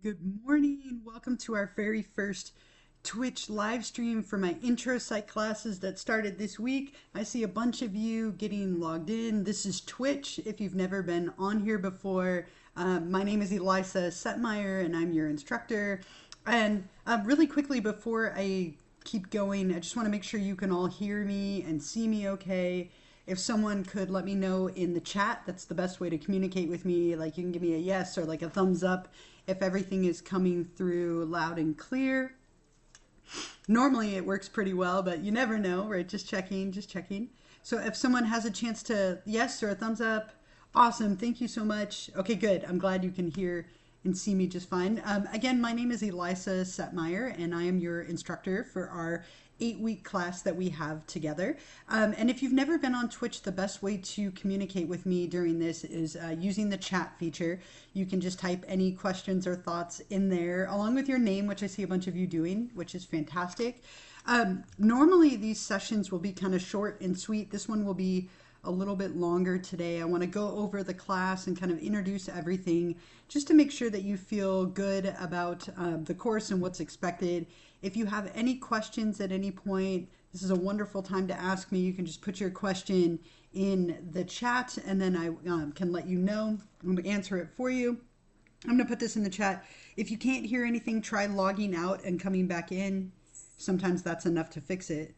Good morning. Welcome to our very first Twitch live stream for my intro psych classes that started this week. I see a bunch of you getting logged in. This is Twitch. If you've never been on here before, my name is Elisa Setmire and I'm your instructor. And really quickly before I keep going, I just want to make sure you can all hear me and see me okay. If someone could let me know in the chat, that's the best way to communicate with me. Like, you can give me a yes or like a thumbs up if everything is coming through loud and clear. Normally it works pretty well, but you never know, right? Just checking, just checking. So if someone has a chance to yes or a thumbs up, awesome. Thank you so much. Okay, good. I'm glad you can hear and see me just fine. Again, my name is Elisa Setmire, and I am your instructor for our 8-week class that we have together. And if you've never been on Twitch, the best way to communicate with me during this is using the chat feature. You can just type any questions or thoughts in there, along with your name, which I see a bunch of you doing, which is fantastic. Normally, these sessions will be kind of short and sweet. This one will be a little bit longer today. I want to go over the class and kind of introduce everything just to make sure that you feel good about the course and what's expected. If you have any questions at any point, this is a wonderful time to ask me. You can just put your question in the chat and then I can let you know. I'm going to answer it for you. I'm going to put this in the chat. If you can't hear anything, try logging out and coming back in. Sometimes that's enough to fix it.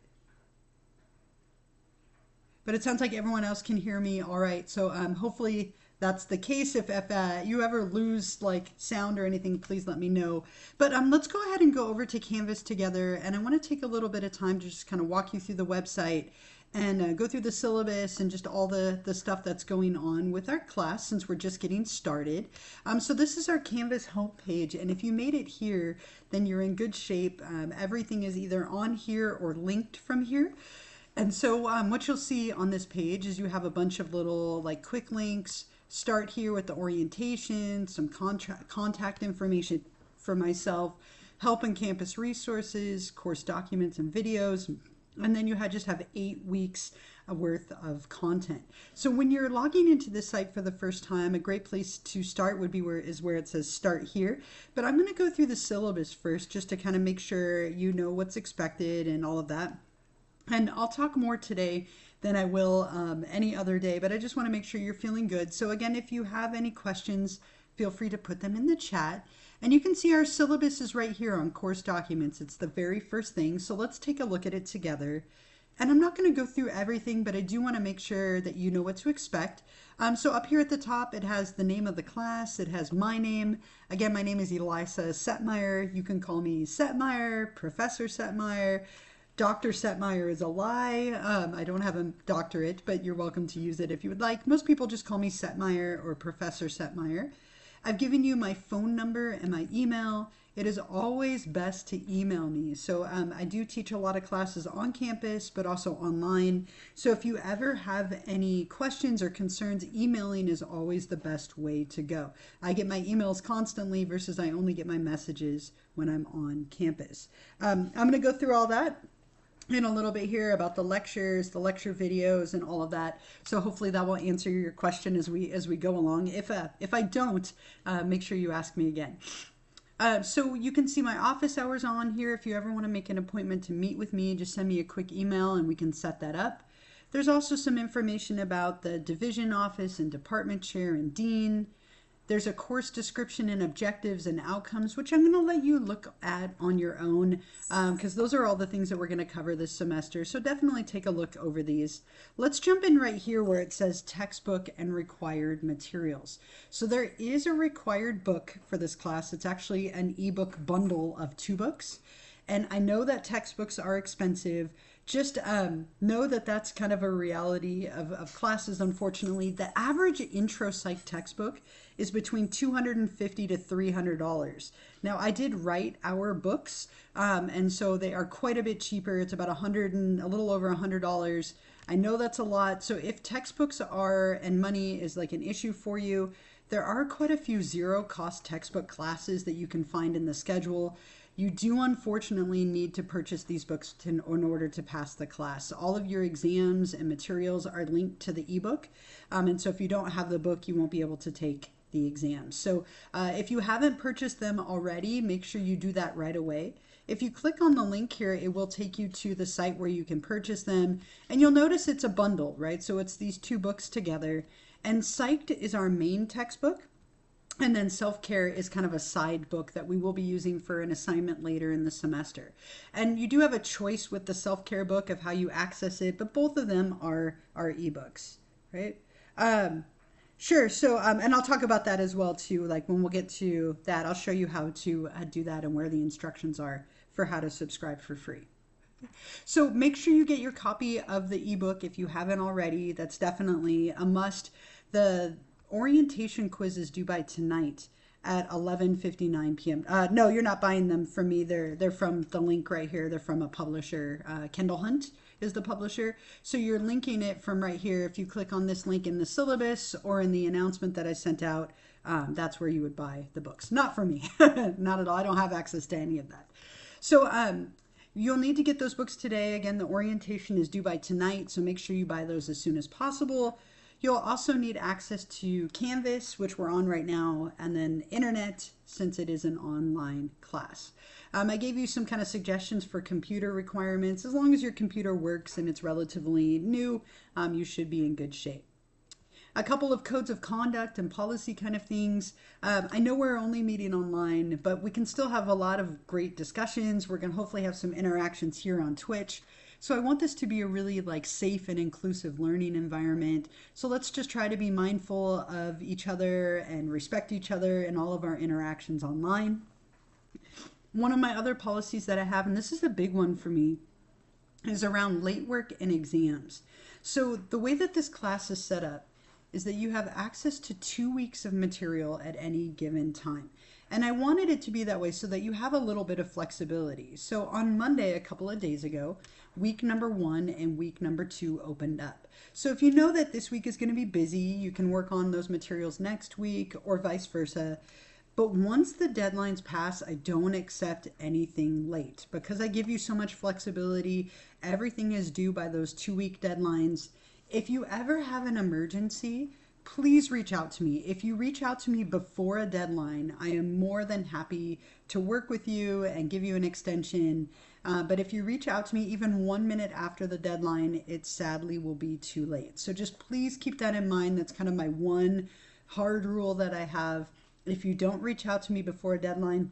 But it sounds like everyone else can hear me all right. So hopefully that's the case. If you ever lose like sound or anything, please let me know. But let's go ahead and go over to Canvas together. And I want to take a little bit of time to just kind of walk you through the website and go through the syllabus and just all the stuff that's going on with our class since we're just getting started. So this is our Canvas homepage. And if you made it here, then you're in good shape. Everything is either on here or linked from here. And so what you'll see on this page is you have a bunch of little like quick links. Start here with the orientation, some contact information for myself, help and campus resources, course documents and videos. And then you just have 8 weeks worth of content. So when you're logging into this site for the first time, a great place to start would be where it says start here. But I'm going to go through the syllabus first just to kind of make sure you know what's expected and all of that. And I'll talk more today than I will any other day, but I just want to make sure you're feeling good. So again, if you have any questions, feel free to put them in the chat. And you can see our syllabus is right here on course documents. It's the very first thing. So let's take a look at it together. And I'm not going to go through everything, but I do want to make sure that you know what to expect. So up here at the top, it has the name of the class. It has my name. Again, my name is Elisa Setmire. You can call me Setmire, Professor Setmire. Dr. Setmire is a lie. I don't have a doctorate, but you're welcome to use it if you would like. Most people just call me Setmire or Professor Setmire. I've given you my phone number and my email. It is always best to email me. So I do teach a lot of classes on campus, but also online. So if you ever have any questions or concerns, emailing is always the best way to go. I get my emails constantly versus I only get my messages when I'm on campus. I'm going to go through all that in a little bit here about the lectures, the lecture videos, and all of that. So hopefully that will answer your question as we go along. If I don't, make sure you ask me again. So you can see my office hours on here. If you ever want to make an appointment to meet with me, just send me a quick email and we can set that up. There's also some information about the division office and department chair and dean. There's a course description and objectives and outcomes, which I'm going to let you look at on your own because those are all the things that we're going to cover this semester. So definitely take a look over these. Let's jump in right here where it says textbook and required materials. So there is a required book for this class. It's actually an ebook bundle of 2 books. And I know that textbooks are expensive. Just know that that's kind of a reality of classes, unfortunately. The average intro psych textbook is between $250 to $300. Now, I did write our books, and so they are quite a bit cheaper. It's about a little over $100. I know that's a lot. So if textbooks and money is like an issue for you, there are quite a few zero-cost textbook classes that you can find in the schedule. You do unfortunately need to purchase these books in order to pass the class. All of your exams and materials are linked to the ebook. And so if you don't have the book, you won't be able to take the exams. So if you haven't purchased them already, make sure you do that right away. If you click on the link here, it will take you to the site where you can purchase them. And you'll notice it's a bundle, right? So it's these two books together. And Psyched is our main textbook. And then Self-Care is kind of a side book that we will be using for an assignment later in the semester. And you do have a choice with the Self-Care book of how you access it, but both of them are ebooks, right? Sure. So, and I'll talk about that as well too. Like when we'll get to that, I'll show you how to do that and where the instructions are for how to subscribe for free. So make sure you get your copy of the ebook if you haven't already. That's definitely a must. The orientation quiz is due by tonight at 11:59 p.m. No, you're not buying them from me. They're from the link right here. They're from a publisher. Kendall Hunt is the publisher. So you're linking it from right here. If you click on this link in the syllabus or in the announcement that I sent out, that's where you would buy the books. Not for me. Not at all. I don't have access to any of that. So you'll need to get those books today. Again, the orientation is due by tonight, so make sure you buy those as soon as possible. You'll also need access to Canvas, which we're on right now, and then internet, since it is an online class. I gave you some kind of suggestions for computer requirements. As long as your computer works and it's relatively new, you should be in good shape. A couple of codes of conduct and policy kind of things. I know we're only meeting online, but we can still have a lot of great discussions. We're going to hopefully have some interactions here on Twitch. So I want this to be a really safe and inclusive learning environment. So let's just try to be mindful of each other and respect each other in all of our interactions online. One of my other policies that I have, and this is a big one for me, is around late work and exams. So the way that this class is set up is that you have access to 2 weeks of material at any given time. And I wanted it to be that way so that you have a little bit of flexibility. So on Monday, a couple of days ago, week number 1 and week number 2 opened up. So if you know that this week is going to be busy, you can work on those materials next week or vice versa. But once the deadlines pass, I don't accept anything late because I give you so much flexibility. Everything is due by those 2-week deadlines. If you ever have an emergency, please reach out to me. If you reach out to me before a deadline, I am more than happy to work with you and give you an extension. But if you reach out to me even 1 minute after the deadline, it sadly will be too late. So just please keep that in mind. That's kind of my one hard rule that I have. If you don't reach out to me before a deadline,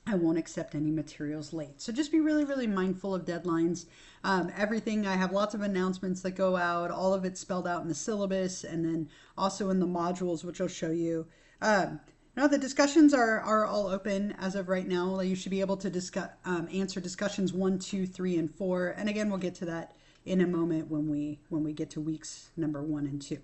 I won't accept any materials late. So just be really, really mindful of deadlines. Everything, I have lots of announcements that go out, all of it spelled out in the syllabus and then also in the modules, which I'll show you. Now the discussions are all open as of right now. You should be able to answer discussions 1, 2, 3, and 4. And again, we'll get to that in a moment when we get to weeks number 1 and 2.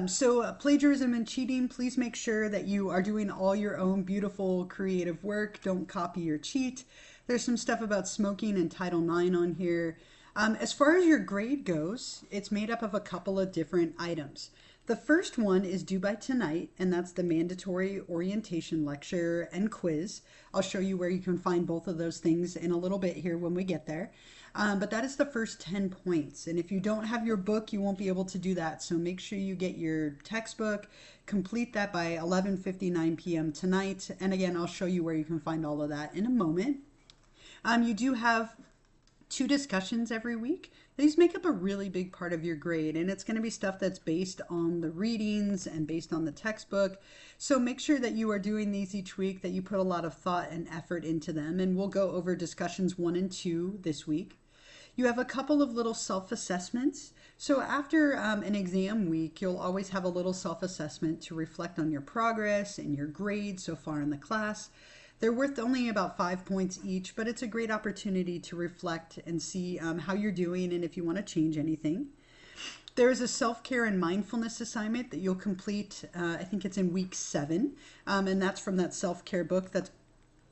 So plagiarism and cheating, please make sure that you are doing all your own beautiful creative work. Don't copy or cheat. There's some stuff about smoking and Title IX on here. As far as your grade goes, it's made up of a couple of different items. The first one is due by tonight, and that's the mandatory orientation lecture and quiz. I'll show you where you can find both of those things in a little bit here when we get there. But that is the first 10 points. And if you don't have your book, you won't be able to do that. So make sure you get your textbook, complete that by 11:59 p.m. tonight. And again, I'll show you where you can find all of that in a moment. You do have 2 discussions every week. These make up a really big part of your grade, and it's going to be stuff that's based on the readings and based on the textbook. So make sure that you are doing these each week, that you put a lot of thought and effort into them, and we'll go over discussions 1 and 2 this week. You have a couple of little self-assessments. So after an exam week, you'll always have a little self-assessment to reflect on your progress and your grades so far in the class. They're worth only about 5 points each, but it's a great opportunity to reflect and see how you're doing and if you want to change anything. There is a self-care and mindfulness assignment that you'll complete, I think it's in week 7, and that's from that self-care book that's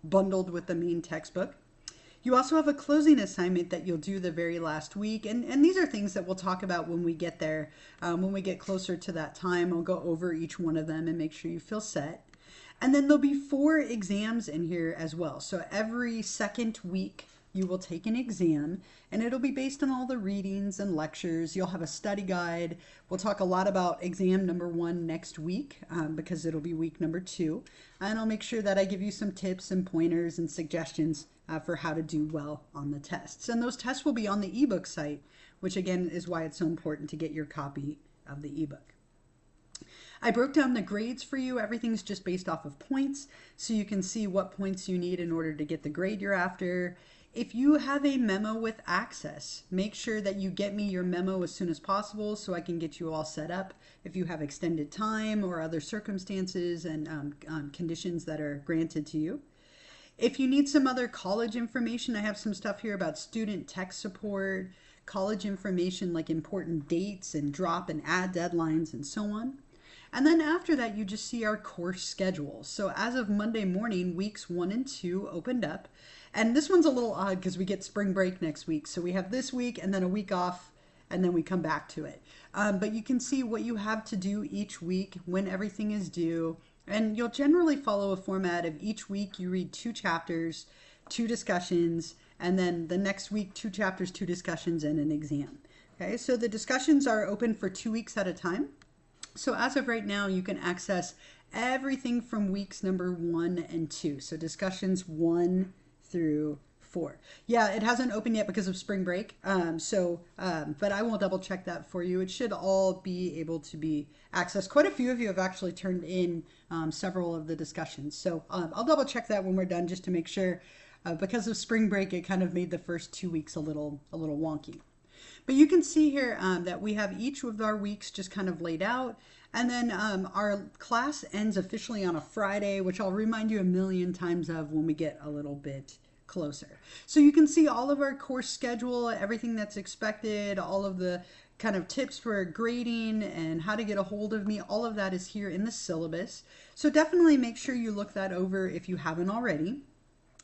bundled with the main textbook. You also have a closing assignment that you'll do the very last week, and these are things that we'll talk about when we get there. When we get closer to that time, I'll go over each one of them and make sure you feel set. And then there'll be 4 exams in here as well. So every second week, you will take an exam, and it'll be based on all the readings and lectures. You'll have a study guide. We'll talk a lot about exam number 1 next week because it'll be week number 2. And I'll make sure that I give you some tips and pointers and suggestions for how to do well on the tests. And those tests will be on the ebook site, which again is why it's so important to get your copy of the ebook. I broke down the grades for you. Everything's just based off of points, so you can see what points you need in order to get the grade you're after. If you have a memo with access, make sure that you get me your memo as soon as possible so I can get you all set up. If you have extended time or other circumstances and conditions that are granted to you. If you need some other college information, I have some stuff here about student tech support, college information like important dates and drop and add deadlines and so on. And then after that, you just see our course schedule. So as of Monday morning, weeks 1 and 2 opened up. And this one's a little odd because we get spring break next week. So we have this week and then a week off, and then we come back to it. But you can see what you have to do each week, when everything is due. And you'll generally follow a format of each week you read 2 chapters, 2 discussions, and then the next week 2 chapters, 2 discussions, and an exam. Okay, so the discussions are open for 2 weeks at a time. So as of right now, you can access everything from weeks number 1 and 2. So discussions 1 through 4. Yeah, it hasn't opened yet because of spring break. But I will double check that for you. It should all be able to be accessed. Quite a few of you have actually turned in several of the discussions. So I'll double check that when we're done just to make sure. Because of spring break, it kind of made the first 2 weeks a little wonky. But you can see here that we have each of our weeks just kind of laid out. And then our class ends officially on a Friday, which I'll remind you a million times of when we get a little bit closer. So you can see all of our course schedule, everything that's expected, all of the kind of tips for grading and how to get a hold of me. All of that is here in the syllabus. So definitely make sure you look that over if you haven't already.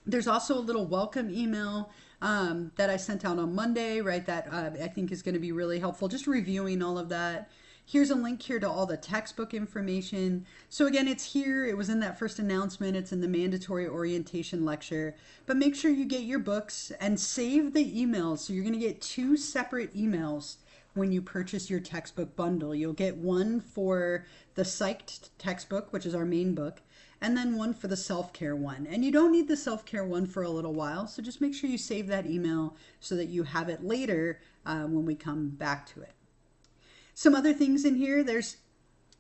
There's also a little welcome email that I sent out on Monday, right? That I think is going to be really helpful, just reviewing all of that. Here's a link here to all the textbook information. So again, it's here. It was in that first announcement. It's in the mandatory orientation lecture. But make sure you get your books and save the emails. So you're going to get 2 separate emails when you purchase your textbook bundle. You'll get one for the Psyched textbook, which is our main book, and then one for the self-care one. And you don't need the self-care one for a little while, so just make sure you save that email so that you have it later when we come back to it. Some other things in here, there's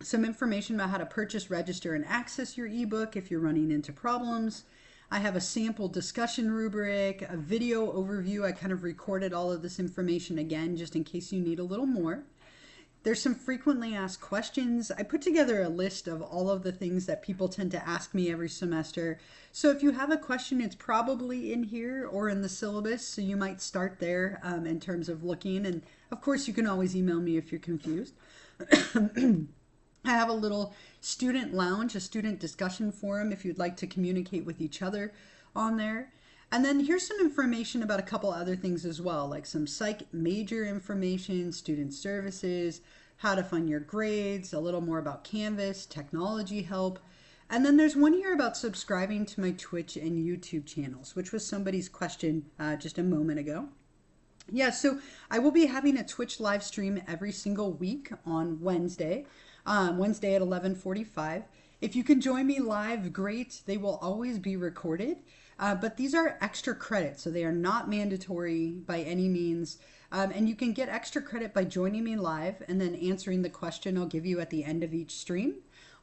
some information about how to purchase, register, and access your ebook if you're running into problems. I have a sample discussion rubric, a video overview. I kind of recorded all of this information again, just in case you need a little more. There's some frequently asked questions. I put together a list of all of the things that people tend to ask me every semester. So if you have a question, it's probably in here or in the syllabus. So you might start there in terms of looking. And of course, you can always email me if you're confused. I have a little student lounge, a student discussion forum if you'd like to communicate with each other on there. And then here's some information about a couple other things as well, like some psych major information, student services, how to find your grades, a little more about Canvas, technology help. And then there's one here about subscribing to my Twitch and YouTube channels, which was somebody's question just a moment ago. Yeah, so I will be having a Twitch live stream every single week on Wednesday at 11:45. If you can join me live, great. They will always be recorded. But these are extra credits, so they are not mandatory by any means. And you can get extra credit by joining me live and then answering the question I'll give you at the end of each stream.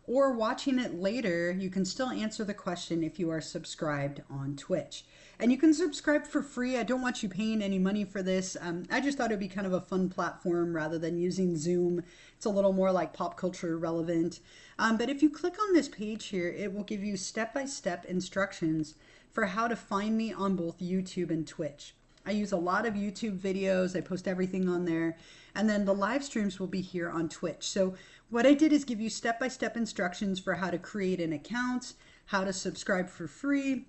Or watching it later, you can still answer the question if you are subscribed on Twitch. And you can subscribe for free. I don't want you paying any money for this. I just thought it'd be kind of a fun platform rather than using Zoom. It's a little more like pop culture relevant. But if you click on this page here, it will give you step-by-step instructions for how to find me on both YouTube and Twitch. I use a lot of YouTube videos. I post everything on there. And then the live streams will be here on Twitch. So what I did is give you step-by-step instructions for how to create an account, how to subscribe for free.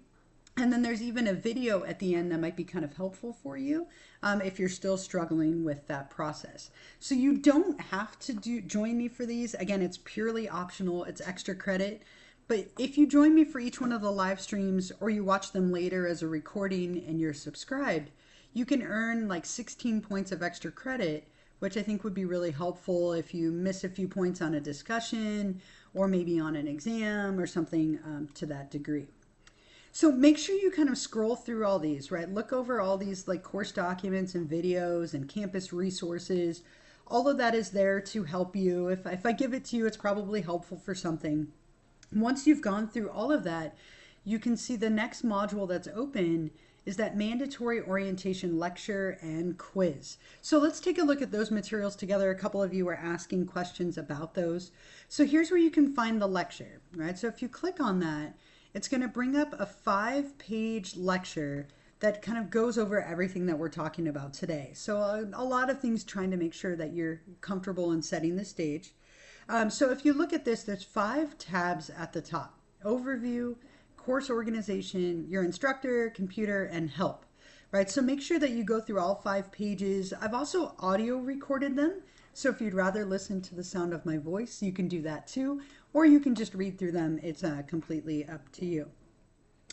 And then there's even a video at the end that might be kind of helpful for you if you're still struggling with that process. So you don't have to join me for these. Again, it's purely optional. It's extra credit. But if you join me for each one of the live streams or you watch them later as a recording and you're subscribed, you can earn like 16 points of extra credit, which I think would be really helpful if you miss a few points on a discussion or maybe on an exam or something to that degree. So make sure you kind of scroll through all these, right? Look over all these like course documents and videos and campus resources. All of that is there to help you. If I give it to you, it's probably helpful for something. Once you've gone through all of that, you can see the next module that's open is that mandatory orientation lecture and quiz. So let's take a look at those materials together. A couple of you are asking questions about those. So here's where you can find the lecture, right? So if you click on that, it's going to bring up a 5-page lecture that kind of goes over everything that we're talking about today. So a lot of things trying to make sure that you're comfortable in setting the stage. So if you look at this, there's 5 tabs at the top: overview, course organization, your instructor, computer, and help, right? So make sure that you go through all 5 pages. I've also audio recorded them. So if you'd rather listen to the sound of my voice, you can do that too, or you can just read through them. It's completely up to you.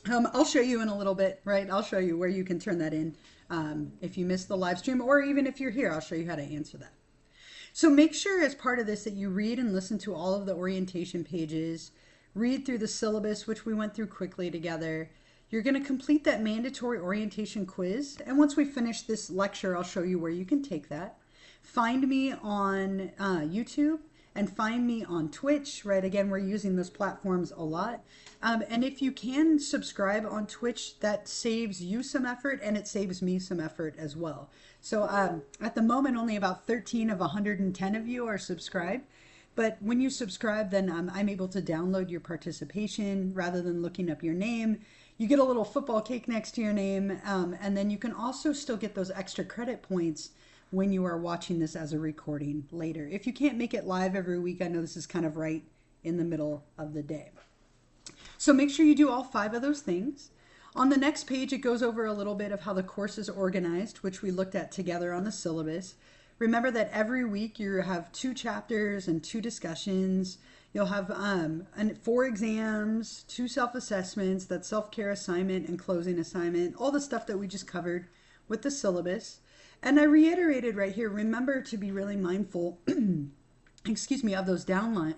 I'll show you in a little bit, right? I'll show you where you can turn that in if you missed the live stream, or even if you're here, I'll show you how to answer that. So make sure as part of this that you read and listen to all of the orientation pages, read through the syllabus, which we went through quickly together. You're going to complete that mandatory orientation quiz. And once we finish this lecture, I'll show you where you can take that. Find me on YouTube and find me on Twitch, right? Again, we're using those platforms a lot. And if you can subscribe on Twitch, that saves you some effort and it saves me some effort as well. So at the moment, only about 13 of 110 of you are subscribed. But when you subscribe, then I'm able to download your participation rather than looking up your name. You get a little football cake next to your name. And then you can also still get those extra credit points when you are watching this as a recording later. If you can't make it live every week, I know this is kind of right in the middle of the day. So make sure you do all 5 of those things. On the next page, it goes over a little bit of how the course is organized, which we looked at together on the syllabus. Remember that every week you have 2 chapters and 2 discussions. You'll have 4 exams, 2 self-assessments, that self-care assignment and closing assignment, all the stuff that we just covered with the syllabus. And I reiterated right here, remember to be really mindful excuse me, of those deadlines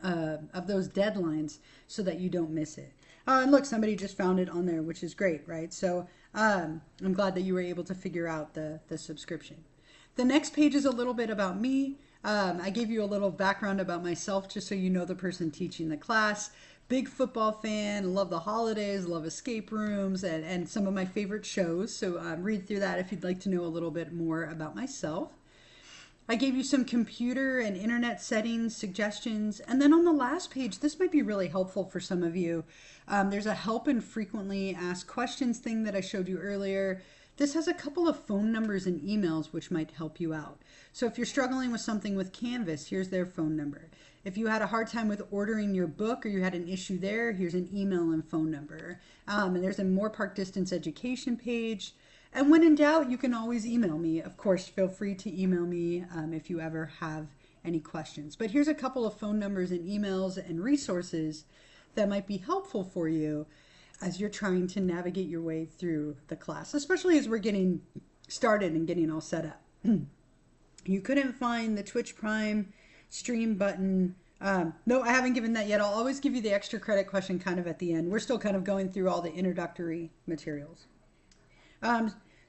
so that you don't miss it. And look, somebody just found it on there, which is great, right? So I'm glad that you were able to figure out the subscription. The next page is a little bit about me. I gave you a little background about myself just so you know the person teaching the class. Big football fan, love the holidays, love escape rooms, and some of my favorite shows. So read through that if you'd like to know a little bit more about myself. I gave you some computer and internet settings, suggestions. And then on the last page, this might be really helpful for some of you. There's a help and frequently asked questions thing that I showed you earlier. This has a couple of phone numbers and emails which might help you out. So if you're struggling with something with Canvas, here's their phone number. If you had a hard time with ordering your book or you had an issue there, here's an email and phone number. And there's a Moore Park Distance Education page. And when in doubt, you can always email me. Of course, feel free to email me if you ever have any questions. But here's a couple of phone numbers and emails and resources that might be helpful for you as you're trying to navigate your way through the class, especially as we're getting started and getting all set up. You couldn't find the Twitch Prime stream button. No, I haven't given that yet. I'll always give you the extra credit question kind of at the end. We're still kind of going through all the introductory materials.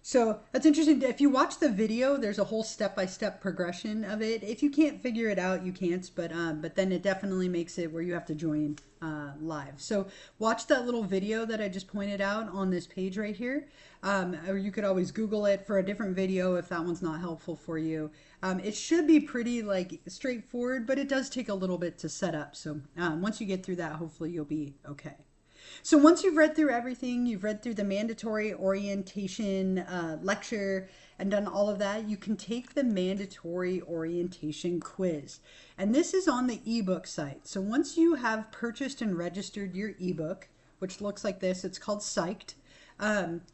So that's interesting. If you watch the video, there's a whole step-by-step progression of it. If you can't figure it out, you can't, but then it definitely makes it where you have to join live. So watch that little video that I just pointed out on this page right here. Or you could always Google it for a different video if that one's not helpful for you. It should be pretty like straightforward, but it does take a little bit to set up. So once you get through that, hopefully you'll be okay. So once you've read through everything, you've read through the mandatory orientation lecture and done all of that, you can take the mandatory orientation quiz. And this is on the ebook site. So once you have purchased and registered your ebook, which looks like this, it's called Psyched.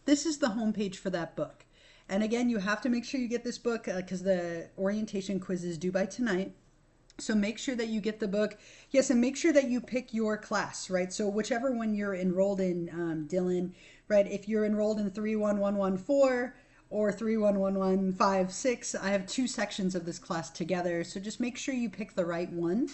This is the homepage for that book. And again, you have to make sure you get this book because the orientation quiz is due by tonight. So make sure that you get the book. Yes, and make sure that you pick your class, right? So whichever one you're enrolled in, Dylan, right? If you're enrolled in 31114 or 31156, I have two sections of this class together. So just make sure you pick the right one.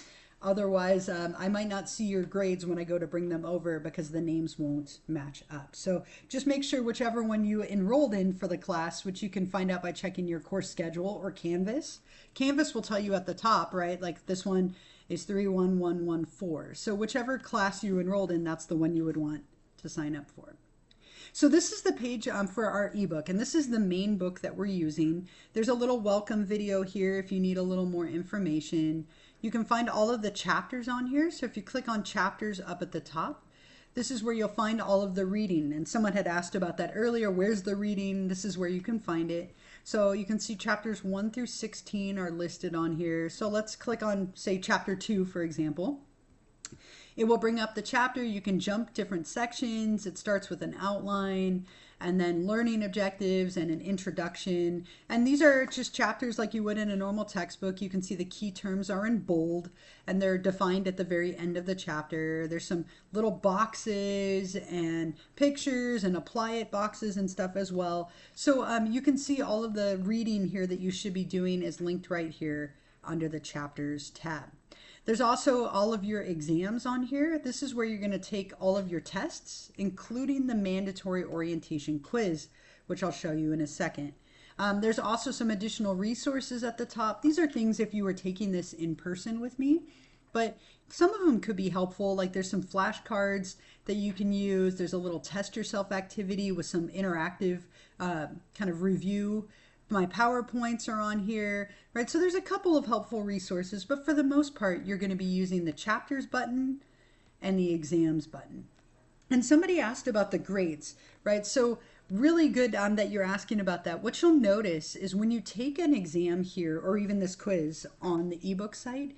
Otherwise, I might not see your grades when I go to bring them over because the names won't match up. So just make sure whichever one you enrolled in for the class, which you can find out by checking your course schedule or Canvas. Canvas will tell you at the top, right? Like this one is 31114. So whichever class you enrolled in, that's the one you would want to sign up for. So this is the page for our ebook, and this is the main book that we're using. There's a little welcome video here if you need a little more information. You can find all of the chapters on here. So if you click on chapters up at the top, this is where you'll find all of the reading. And someone had asked about that earlier. Where's the reading? This is where you can find it. So you can see chapters 1 through 16 are listed on here. So let's click on, say, chapter 2, for example. It will bring up the chapter. You can jump different sections. It starts with an outline and then learning objectives and an introduction. And these are just chapters like you would in a normal textbook. You can see the key terms are in bold and they're defined at the very end of the chapter. There's some little boxes and pictures and apply it boxes and stuff as well. So you can see all of the reading here that you should be doing is linked right here under the chapters tab. There's also all of your exams on here. This is where you're going to take all of your tests, including the mandatory orientation quiz, which I'll show you in a second. There's also some additional resources at the top. These are things if you were taking this in person with me, but some of them could be helpful. Like there's some flashcards that you can use. There's a little test yourself activity with some interactive kind of review. My PowerPoints are on here, right? So there's a couple of helpful resources, but for the most part, you're going to be using the chapters button and the exams button. And somebody asked about the grades, right? So really good that you're asking about that. What you'll notice is when you take an exam here, or even this quiz on the ebook site,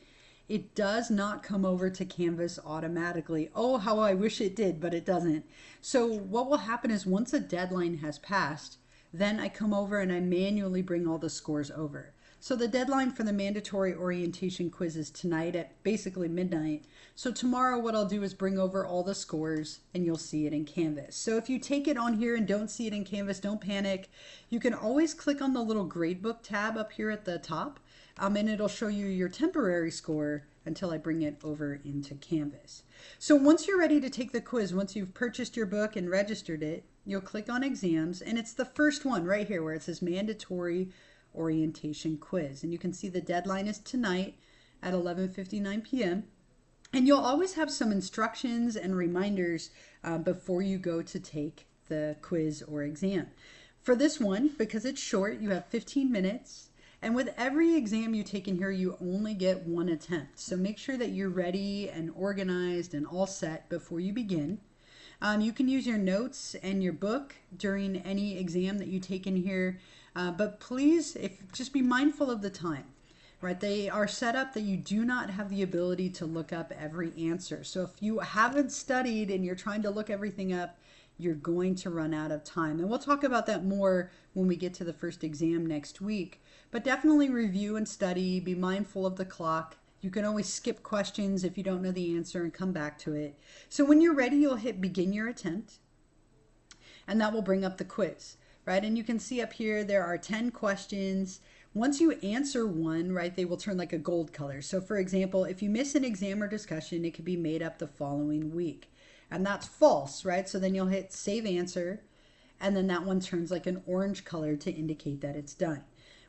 it does not come over to Canvas automatically. Oh, how I wish it did, but it doesn't. So what will happen is once a deadline has passed, then I come over and I manually bring all the scores over. So the deadline for the mandatory orientation quiz is tonight at basically midnight. So tomorrow what I'll do is bring over all the scores and you'll see it in Canvas. So if you take it on here and don't see it in Canvas, don't panic. You can always click on the little gradebook tab up here at the top and it'll show you your temporary score until I bring it over into Canvas. So once you're ready to take the quiz, once you've purchased your book and registered it, you'll click on exams and it's the first one right here where it says mandatory orientation quiz. And you can see the deadline is tonight at 11:59 p.m. And you'll always have some instructions and reminders before you go to take the quiz or exam. For this one, because it's short, you have 15 minutes. And with every exam you take in here, you only get one attempt. So make sure that you're ready and organized and all set before you begin. You can use your notes and your book during any exam that you take in here. But please, just be mindful of the time, right? They are set up that you do not have the ability to look up every answer. So if you haven't studied and you're trying to look everything up, you're going to run out of time. And we'll talk about that more when we get to the first exam next week. But definitely review and study, be mindful of the clock. You can always skip questions if you don't know the answer and come back to it. So when you're ready, you'll hit begin your attempt and that will bring up the quiz, right? And you can see up here, there are 10 questions. Once you answer one, right, they will turn like a gold color. So for example, if you miss an exam or discussion, it could be made up the following week. And that's false, right? So then you'll hit save answer and then that one turns like an orange color to indicate that it's done.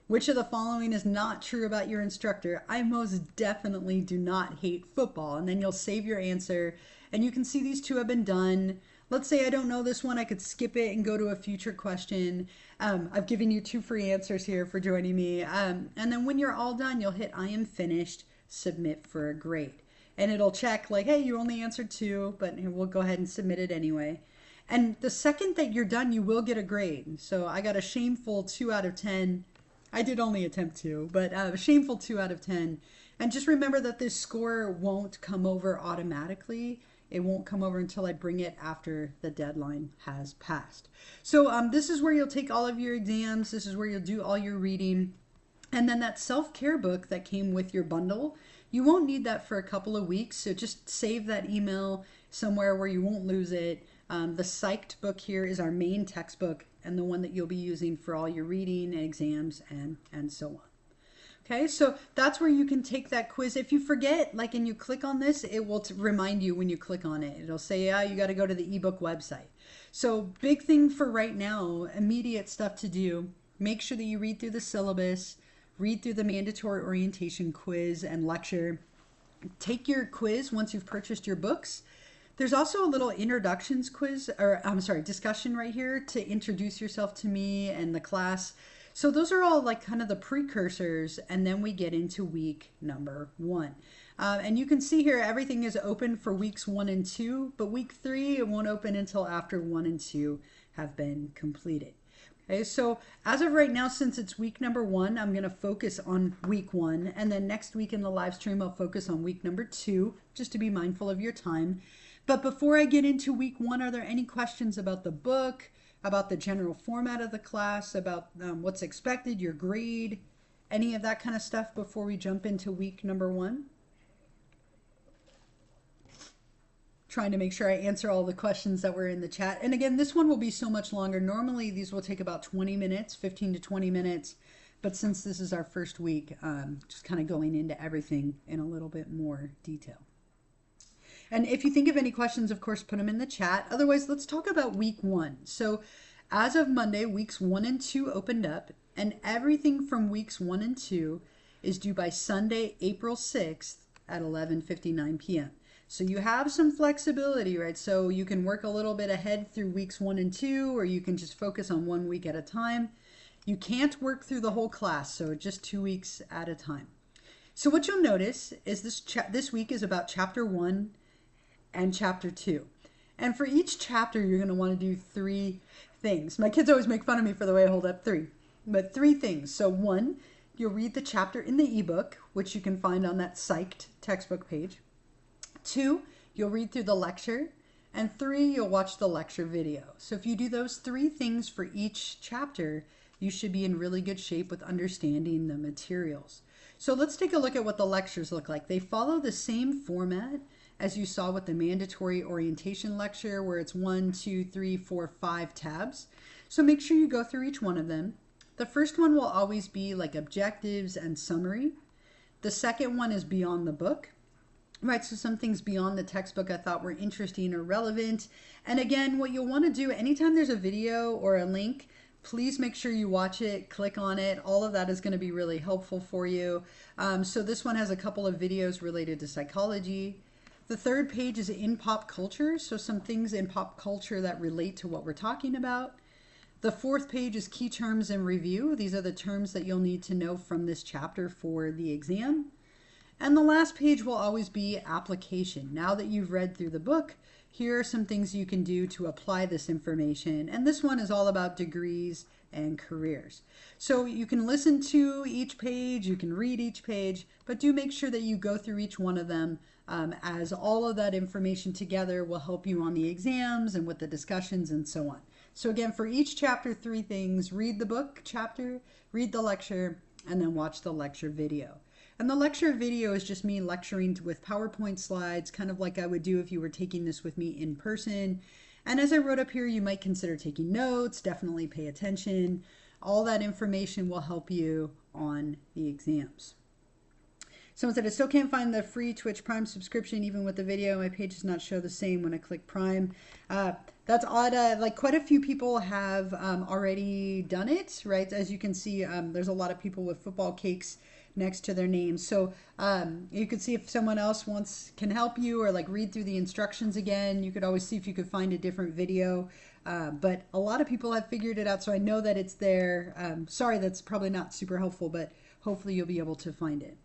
Which of the following is not true about your instructor? I most definitely do not hate football. And then you'll save your answer and you can see these two have been done. Let's say I don't know this one, I could skip it and go to a future question. I've given you 2 free answers here for joining me. And then when you're all done, you'll hit I am finished, submit for a grade. And it'll check like, hey, you only answered 2, but we'll go ahead and submit it anyway. And the second that you're done, you will get a grade. So I got a shameful 2 out of 10. I did only attempt 2, but a shameful 2 out of 10. And just remember that this score won't come over automatically. It won't come over until I bring it after the deadline has passed. So this is where you'll take all of your exams. This is where you'll do all your reading. And then that self-care book that came with your bundle, you won't need that for a couple of weeks. So just save that email somewhere where you won't lose it. The Psyched book here is our main textbook and the one that you'll be using for all your reading and exams and so on. Okay, so that's where you can take that quiz. If you forget, like, and you click on this, it will remind you when you click on it. It'll say, yeah, you got to go to the ebook website. So big thing for right now, immediate stuff to do. Make sure that you read through the syllabus, read through the mandatory orientation quiz and lecture. Take your quiz once you've purchased your books. There's also a little introductions quiz, or I'm sorry, discussion right here to introduce yourself to me and the class. So those are all like kind of the precursors, and then we get into week number 1. And you can see here everything is open for weeks 1 and 2, but week 3 it won't open until after 1 and 2 have been completed. Okay, so as of right now, since it's week number 1, I'm going to focus on week 1, and then next week in the live stream I'll focus on week number 2, just to be mindful of your time. But before I get into week 1, are there any questions about the book, about the general format of the class, about what's expected, your grade, any of that kind of stuff before we jump into week number 1? Trying to make sure I answer all the questions that were in the chat. And again, this one will be so much longer. Normally these will take about 20 minutes, 15 to 20 minutes. But since this is our first week, just kind of going into everything in a little bit more detail. And if you think of any questions, of course, put them in the chat. Otherwise, let's talk about week 1. So as of Monday, weeks 1 and 2 opened up, and everything from weeks 1 and 2 is due by Sunday, April 6th at 11:59 p.m. So you have some flexibility, right? So you can work a little bit ahead through weeks 1 and 2, or you can just focus on 1 week at a time. You can't work through the whole class, so just 2 weeks at a time. So what you'll notice is this week is about chapter 1 and chapter 2. And for each chapter, you're going to want to do 3 things. My kids always make fun of me for the way I hold up 3, but 3 things. So 1, you'll read the chapter in the ebook, which you can find on that Psyched textbook page. 2, you'll read through the lecture. And 3, you'll watch the lecture video. So if you do those 3 things for each chapter, you should be in really good shape with understanding the materials. So let's take a look at what the lectures look like. They follow the same format as you saw with the mandatory orientation lecture, where it's 1, 2, 3, 4, 5 tabs. So make sure you go through each one of them. The first one will always be like objectives and summary. The second one is beyond the book. Right, so some things beyond the textbook I thought were interesting or relevant. And again, what you'll want to do anytime there's a video or a link, please make sure you watch it, click on it. All of that is going to be really helpful for you. So this one has a couple of videos related to psychology. The third page is in pop culture, so some things in pop culture that relate to what we're talking about. The fourth page is key terms and review. These are the terms that you'll need to know from this chapter for the exam. And the last page will always be application. Now that you've read through the book, here are some things you can do to apply this information. And this one is all about degrees and careers. So you can listen to each page, you can read each page, but do make sure that you go through each one of them, as all of that information together will help you on the exams and with the discussions and so on. So again, for each chapter, 3 things: read the book chapter, read the lecture, and then watch the lecture video. And the lecture video is just me lecturing with PowerPoint slides, kind of like I would do if you were taking this with me in person. And as I wrote up here, you might consider taking notes, definitely pay attention. All that information will help you on the exams. Someone said, I still can't find the free Twitch Prime subscription even with the video. My page does not show the same when I click Prime. That's odd. Like quite a few people have already done it, right? As you can see, there's a lot of people with football cakes next to their names. So you could see if someone else can help you or like read through the instructions again. You could always see if you could find a different video. But a lot of people have figured it out, so I know that it's there. Sorry, that's probably not super helpful, but hopefully you'll be able to find it.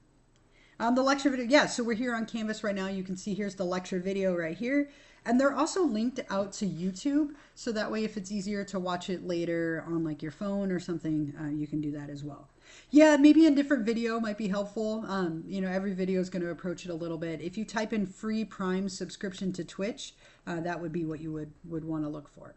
The lecture video, yeah, so we're here on Canvas right now. You can see here's the lecture video right here. And they're also linked out to YouTube, so that way if it's easier to watch it later on like your phone or something, you can do that as well. Yeah, maybe a different video might be helpful. You know, every video is going to approach it a little bit. If you type in free Prime subscription to Twitch, that would be what you would want to look for.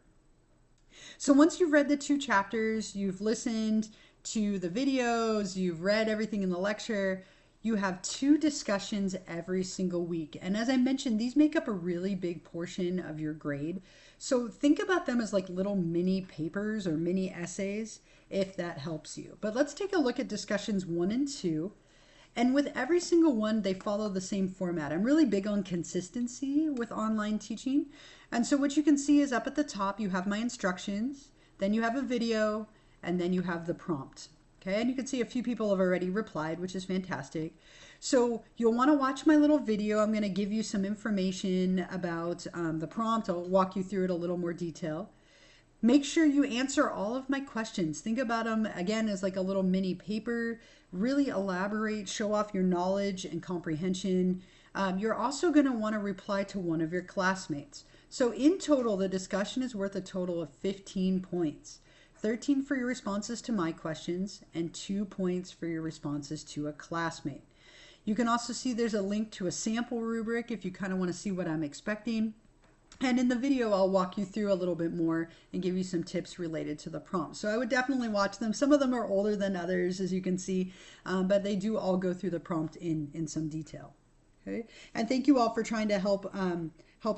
So once you've read the 2 chapters, you've listened, to the videos, you've read everything in the lecture, you have 2 discussions every single week. And as I mentioned, these make up a really big portion of your grade. So think about them as like little mini papers or mini essays, if that helps you. But let's take a look at discussions 1 and 2. And with every single one, they follow the same format. I'm really big on consistency with online teaching. And so what you can see is up at the top, you have my instructions, then you have a video, and then you have the prompt. Okay, and you can see a few people have already replied, which is fantastic. So you'll want to watch my little video. I'm going to give you some information about the prompt. I'll walk you through it a little more detail. Make sure you answer all of my questions. Think about them, again, as like a little mini paper. Really elaborate, show off your knowledge and comprehension. You're also going to want to reply to one of your classmates. So in total, the discussion is worth a total of 15 points. 13 for your responses to my questions and 2 points for your responses to a classmate. You can also see there's a link to a sample rubric if you kind of want to see what I'm expecting. And in the video, I'll walk you through a little bit more and give you some tips related to the prompt. So I would definitely watch them. Some of them are older than others, as you can see, but they do all go through the prompt in some detail. Okay, and thank you all for trying to help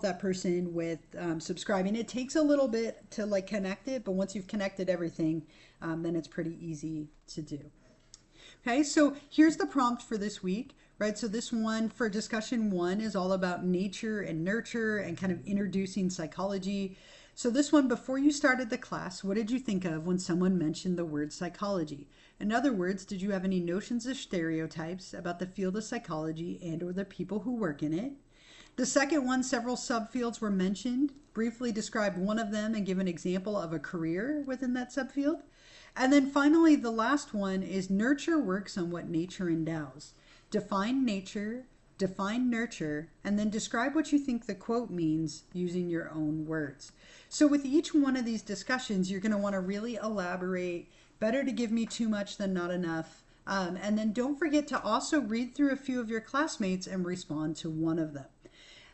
that person with subscribing. It takes a little bit to like connect it, but once you've connected everything, then it's pretty easy to do. Okay, so here's the prompt for this week, right? So this one for discussion 1 is all about nature and nurture and kind of introducing psychology. So this one, before you started the class, what did you think of when someone mentioned the word psychology? In other words, did you have any notions or stereotypes about the field of psychology and or the people who work in it? The second one, several subfields were mentioned. Briefly describe one of them and give an example of a career within that subfield. And then finally, the last one is nurture works on what nature endows. Define nature, define nurture, and then describe what you think the quote means using your own words. So with each one of these discussions, you're going to want to really elaborate. Better to give me too much than not enough. And then don't forget to also read through a few of your classmates and respond to one of them.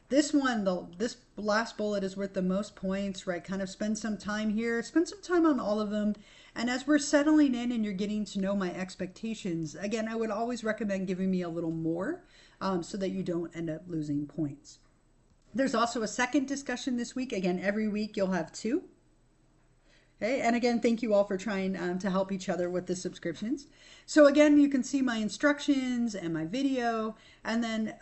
This one, this last bullet is worth the most points, right? Kind of spend some time here, spend some time on all of them. And as we're settling in and you're getting to know my expectations, again, I would always recommend giving me a little more so that you don't end up losing points. There's also a second discussion this week. Again, every week you'll have 2. Okay, and again, thank you all for trying to help each other with the subscriptions. So again, you can see my instructions and my video, and then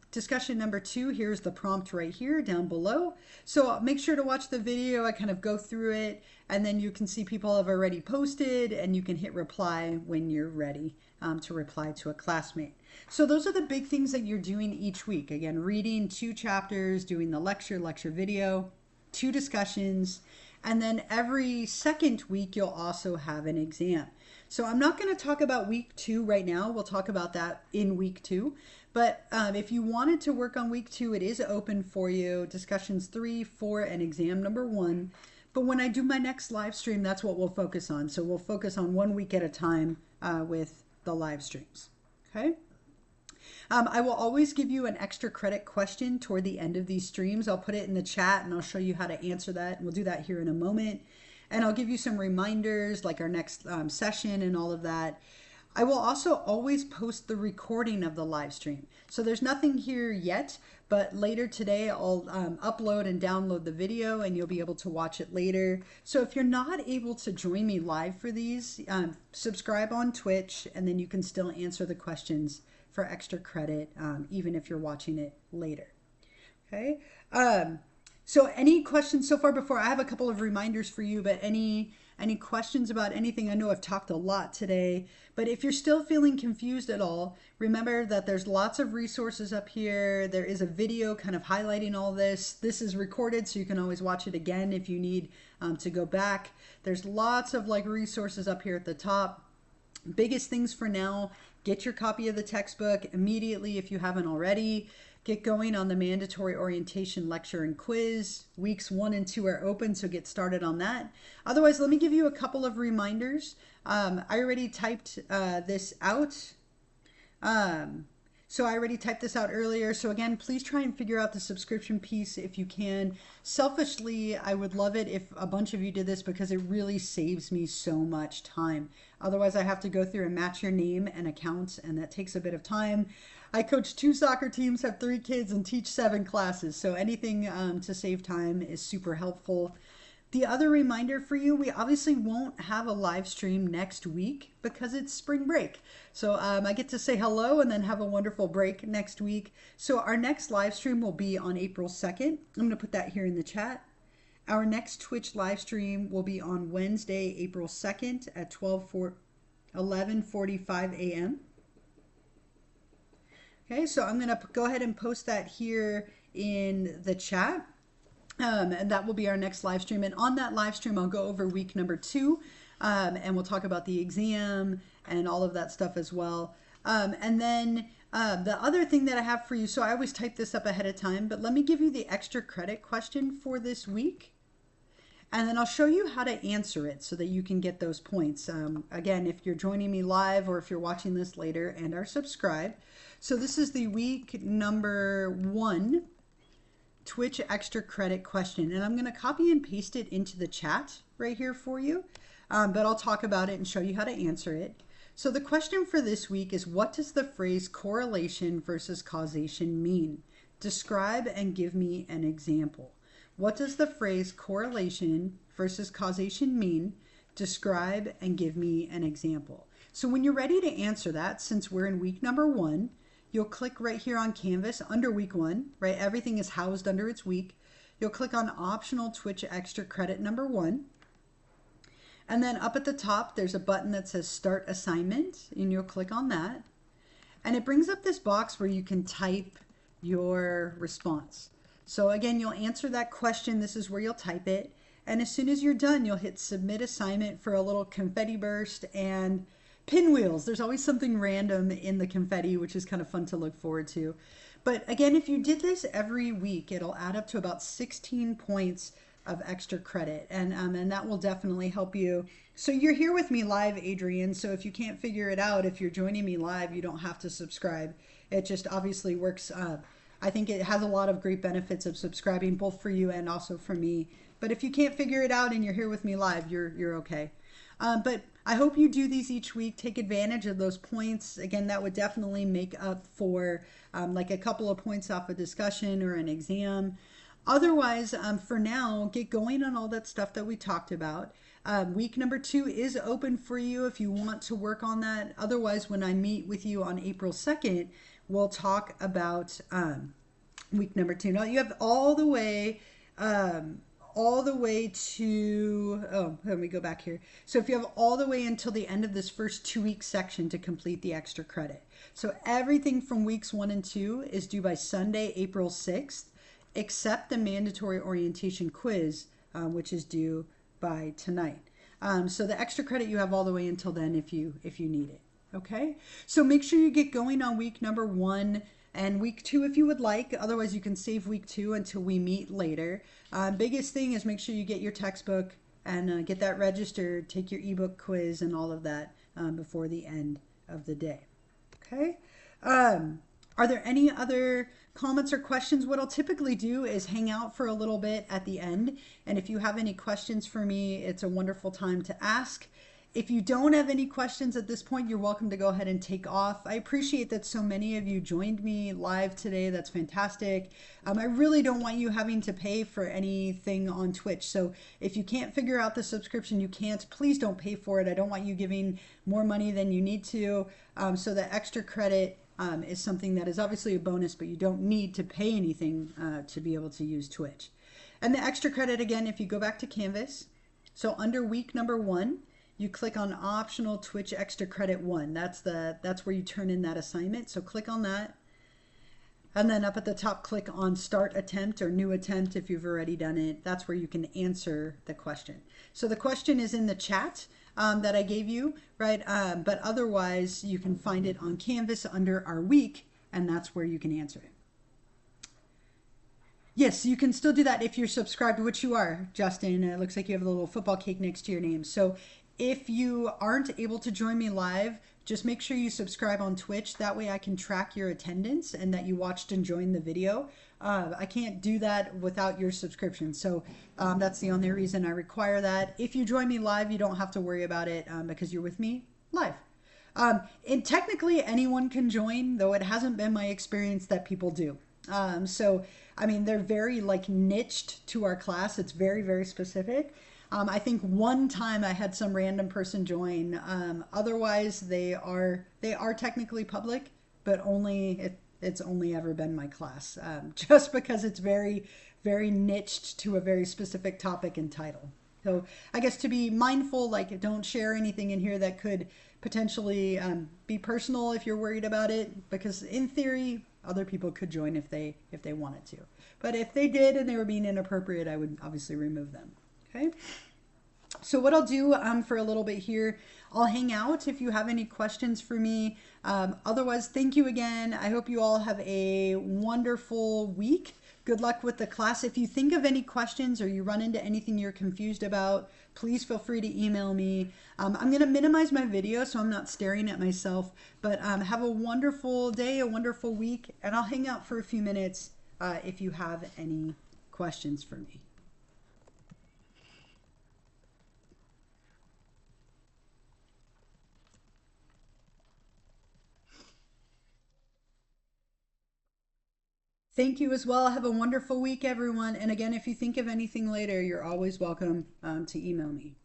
discussion number 2, here's the prompt right here down below. So make sure to watch the video. I kind of go through it, and then you can see people have already posted, and you can hit reply when you're ready to reply to a classmate. So those are the big things that you're doing each week. Again, reading 2 chapters, doing the lecture video, 2 discussions, and then every second week, you'll also have an exam. So I'm not going to talk about week 2 right now. We'll talk about that in week 2. But if you wanted to work on week 2, it is open for you. Discussions 3, 4, and exam number 1. But when I do my next live stream, that's what we'll focus on. So we'll focus on 1 week at a time with the live streams. Okay. I will always give you an extra credit question toward the end of these streams. I'll put it in the chat and I'll show you how to answer that. And we'll do that here in a moment. And I'll give you some reminders like our next session and all of that. I will also always post the recording of the live stream. So there's nothing here yet, but later today I'll upload and download the video and you'll be able to watch it later. So if you're not able to join me live for these, subscribe on Twitch and then you can still answer the questions for extra credit, even if you're watching it later. Okay. So any questions so far before? I have a couple of reminders for you, but any questions about anything? I know I've talked a lot today, but if you're still feeling confused at all, remember that there's lots of resources up here. There is a video kind of highlighting all this. This is recorded, so you can always watch it again if you need to go back. There's lots of like resources up here at the top. Biggest things for now, get your copy of the textbook immediately if you haven't already. Get going on the mandatory orientation lecture and quiz. Weeks 1 and 2 are open, so get started on that. Otherwise, let me give you a couple of reminders. I already typed this out. So I already typed this out earlier. So again, please try and figure out the subscription piece if you can. Selfishly, I would love it if a bunch of you did this because it really saves me so much time. Otherwise, I have to go through and match your name and accounts, and that takes a bit of time. I coach 2 soccer teams, have 3 kids, and teach 7 classes. So anything to save time is super helpful. The other reminder for you, we obviously won't have a live stream next week because it's spring break. So I get to say hello and then have a wonderful break next week. So our next live stream will be on April 2nd. I'm going to put that here in the chat. Our next Twitch live stream will be on Wednesday, April 2nd at 11:45 a.m. Okay, so I'm going to go ahead and post that here in the chat. And that will be our next live stream. And on that live stream, I'll go over week number 2, and we'll talk about the exam and all of that stuff as well. And then the other thing that I have for you, so I always type this up ahead of time, but let me give you the extra credit question for this week. And then I'll show you how to answer it so that you can get those points. Again, if you're joining me live or if you're watching this later and are subscribed. So this is the week number 1 Twitch extra credit question, and I'm going to copy and paste it into the chat right here for you, but I'll talk about it and show you how to answer it. So the question for this week is, what does the phrase correlation versus causation mean? Describe and give me an example. What does the phrase correlation versus causation mean? Describe and give me an example. So when you're ready to answer that, since we're in week number 1, you'll click right here on Canvas under week 1, right? Everything is housed under its week. You'll click on optional Twitch extra credit number 1. And then up at the top, there's a button that says start assignment, and you'll click on that. And it brings up this box where you can type your response. So again, you'll answer that question. This is where you'll type it. And as soon as you're done, you'll hit submit assignment for a little confetti burst and pinwheels. There's always something random in the confetti, which is kind of fun to look forward to. But again, if you did this every week, it'll add up to about 16 points of extra credit. And that will definitely help you. So you're here with me live, Adrian. So if you can't figure it out, if you're joining me live, you don't have to subscribe. It just obviously works. I think it has a lot of great benefits of subscribing, both for you and also for me. But if you can't figure it out and you're here with me live, you're okay. But I hope you do these each week. Take advantage of those points. Again, that would definitely make up for like a couple of points off a discussion or an exam. Otherwise, for now, get going on all that stuff that we talked about. Week number 2 is open for you if you want to work on that. Otherwise, when I meet with you on April 2nd, we'll talk about week number 2. Now, you have all the way to, let me go back here. So if you have all the way until the end of this first 2-week section to complete the extra credit. So everything from weeks 1 and 2 is due by Sunday, April 6th, except the mandatory orientation quiz, which is due by tonight. So the extra credit you have all the way until then if you need it. Okay, so make sure you get going on week number 1 and week 2 if you would like. Otherwise, you can save week 2 until we meet later. Biggest thing is make sure you get your textbook and get that registered, take your ebook quiz and all of that before the end of the day. Okay, are there any other comments or questions? What I'll typically do is hang out for a little bit at the end. And if you have any questions for me, it's a wonderful time to ask. If you don't have any questions at this point, you're welcome to go ahead and take off. I appreciate that so many of you joined me live today. That's fantastic. I really don't want you having to pay for anything on Twitch. So if you can't figure out the subscription, you can't. Please don't pay for it. I don't want you giving more money than you need to. So the extra credit is something that is obviously a bonus, but you don't need to pay anything to be able to use Twitch. And the extra credit, again, if you go back to Canvas, so under week number 1, you click on optional Twitch extra credit 1. That's where you turn in that assignment. So click on that. And then up at the top, click on start attempt or new attempt if you've already done it. That's where you can answer the question. So the question is in the chat that I gave you, right? But otherwise, you can find it on Canvas under our week, and that's where you can answer it. Yes, you can still do that if you're subscribed, which you are, Justin. It looks like you have a little football cake next to your name. So if you aren't able to join me live, just make sure you subscribe on Twitch. That way I can track your attendance and that you watched and joined the video. I can't do that without your subscription. So that's the only reason I require that. If you join me live, you don't have to worry about it because you're with me live. And technically anyone can join, though it hasn't been my experience that people do. So, I mean, they're very like niched to our class. It's very, very specific. I think one time I had some random person join. Otherwise, they are technically public, but it's only ever been my class, just because it's very, very niched to a very specific topic and title. So I guess to be mindful, like don't share anything in here that could potentially be personal if you're worried about it, because in theory, other people could join if they wanted to. But if they did and they were being inappropriate, I would obviously remove them. Okay. So what I'll do for a little bit here, I'll hang out if you have any questions for me. Otherwise, thank you again. I hope you all have a wonderful week. Good luck with the class. If you think of any questions or you run into anything you're confused about, please feel free to email me. I'm going to minimize my video so I'm not staring at myself. But have a wonderful day, a wonderful week, and I'll hang out for a few minutes if you have any questions for me. Thank you as well. Have a wonderful week, everyone. And again, if you think of anything later, you're always welcome to email me.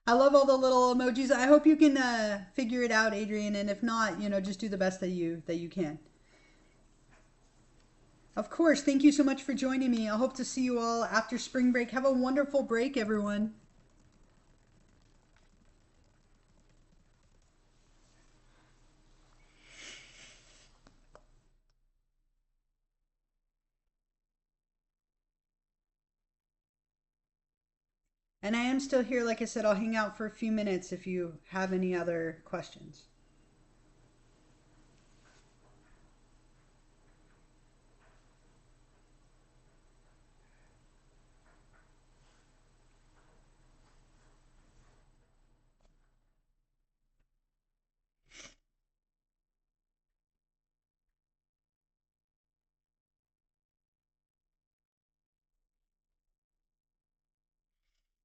I love all the little emojis. I hope you can figure it out, Adrian. And if not, just do the best that you can. Of course. Thank you so much for joining me. I hope to see you all after spring break. Have a wonderful break, everyone. And I am still here. Like I said, I'll hang out for a few minutes if you have any other questions.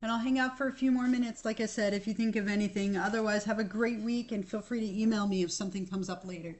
And I'll hang out for a few more minutes, like I said, if you think of anything. Otherwise, have a great week and feel free to email me if something comes up later.